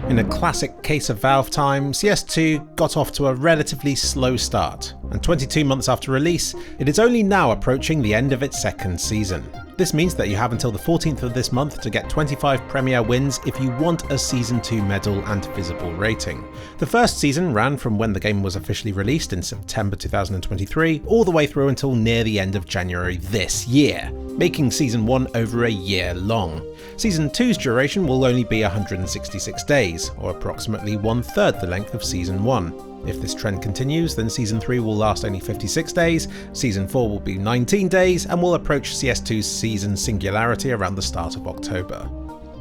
In a classic case of Valve time, CS2 got off to a relatively slow start, and 22 months after release, it is only now approaching the end of its second season. This means that you have until the 14th of this month to get 25 Premier wins if you want a Season 2 medal and visible rating. The first season ran from when the game was officially released in September 2023 all the way through until near the end of January this year, making Season 1 over a year long. Season 2's duration will only be 166 days, or approximately 1/3 the length of Season 1. If this trend continues, then Season 3 will last only 56 days, Season 4 will be 19 days, and will approach CS2's season singularity around the start of October.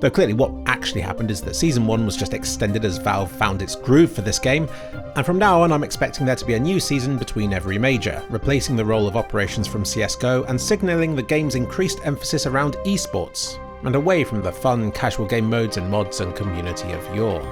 Though clearly what actually happened is that Season 1 was just extended as Valve found its groove for this game, and from now on I'm expecting there to be a new season between every major, replacing the role of operations from CSGO and signalling the game's increased emphasis around esports, and away from the fun, casual game modes and mods and community of yore.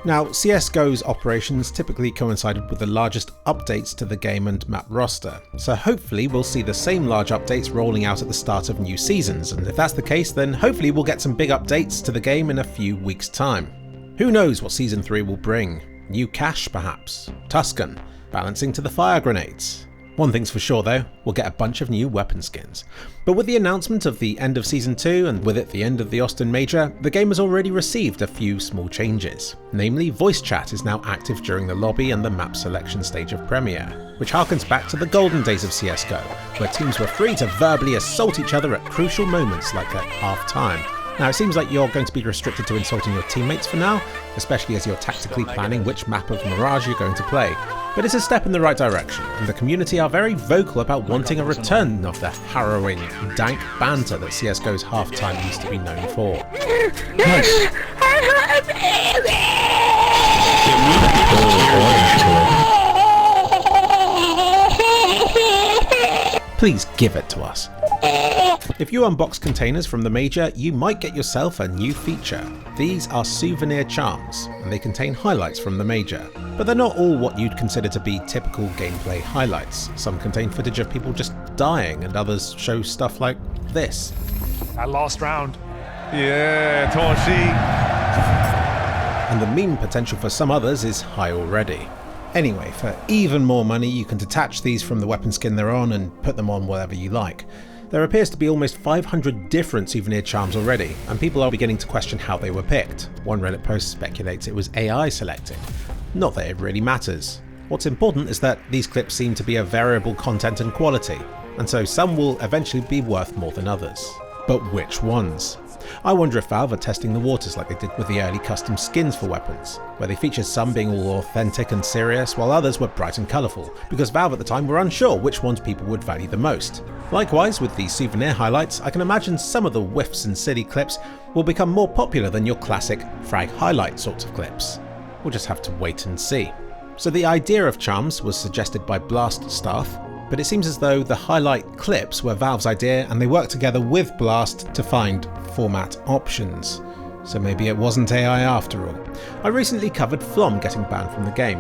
Now, CSGO's operations typically coincided with the largest updates to the game and map roster, so hopefully we'll see the same large updates rolling out at the start of new seasons, and if that's the case then hopefully we'll get some big updates to the game in a few weeks' time. Who knows what Season 3 will bring? New cache perhaps? Tuscan? Balancing to the fire grenades? One thing's for sure though, we'll get a bunch of new weapon skins. But with the announcement of the end of Season 2 and with it the end of the Austin Major, the game has already received a few small changes. Namely, voice chat is now active during the lobby and the map selection stage of Premiere, which harkens back to the golden days of CSGO, where teams were free to verbally assault each other at crucial moments like at half time. Now it seems like you're going to be restricted to insulting your teammates for now, especially as you're tactically planning which map of Mirage you're going to play. But it's a step in the right direction, and the community are very vocal about wanting a return of the harrowing, dank banter that CSGO's halftime used to be known for. Nice. Please give it to us. If you unbox containers from the Major, you might get yourself a new feature. These are Souvenir Charms, and they contain highlights from the Major. But they're not all what you'd consider to be typical gameplay highlights. Some contain footage of people just dying, and others show stuff like this. That last round. Yeah, Torshi. And the meme potential for some others is high already. Anyway, for even more money you can detach these from the weapon skin they're on and put them on whatever you like. There appears to be almost 500 different Souvenir Charms already, and people are beginning to question how they were picked. One Reddit post speculates it was AI selected. Not that it really matters. What's important is that these clips seem to be of variable content and quality, and so some will eventually be worth more than others. But which ones? I wonder if Valve are testing the waters like they did with the early custom skins for weapons, where they featured some being all authentic and serious while others were bright and colourful, because Valve at the time were unsure which ones people would value the most. Likewise, with the souvenir highlights, I can imagine some of the whiffs and silly clips will become more popular than your classic frag highlight sorts of clips. We'll just have to wait and see. So the idea of charms was suggested by Blast staff, but it seems as though the highlight clips were Valve's idea and they worked together with Blast to find format options. So maybe it wasn't AI after all. I recently covered Flom getting banned from the game,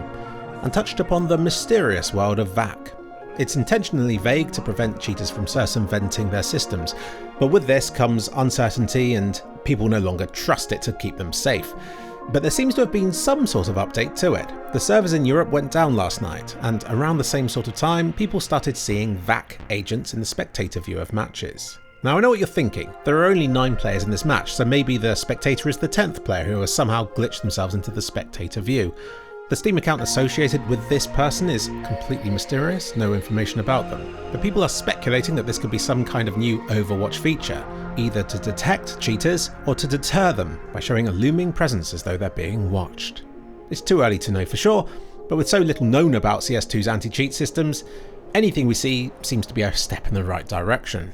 and touched upon the mysterious world of VAC. It's intentionally vague to prevent cheaters from circumventing their systems, but with this comes uncertainty and people no longer trust it to keep them safe. But there seems to have been some sort of update to it. The servers in Europe went down last night, and around the same sort of time, people started seeing VAC agents in the spectator view of matches. Now I know what you're thinking, there are only 9 players in this match, so maybe the spectator is the 10th player who has somehow glitched themselves into the spectator view. The Steam account associated with this person is completely mysterious, no information about them. But people are speculating that this could be some kind of new Overwatch feature, either to detect cheaters or to deter them by showing a looming presence as though they're being watched. It's too early to know for sure, but with so little known about CS2's anti-cheat systems, anything we see seems to be a step in the right direction.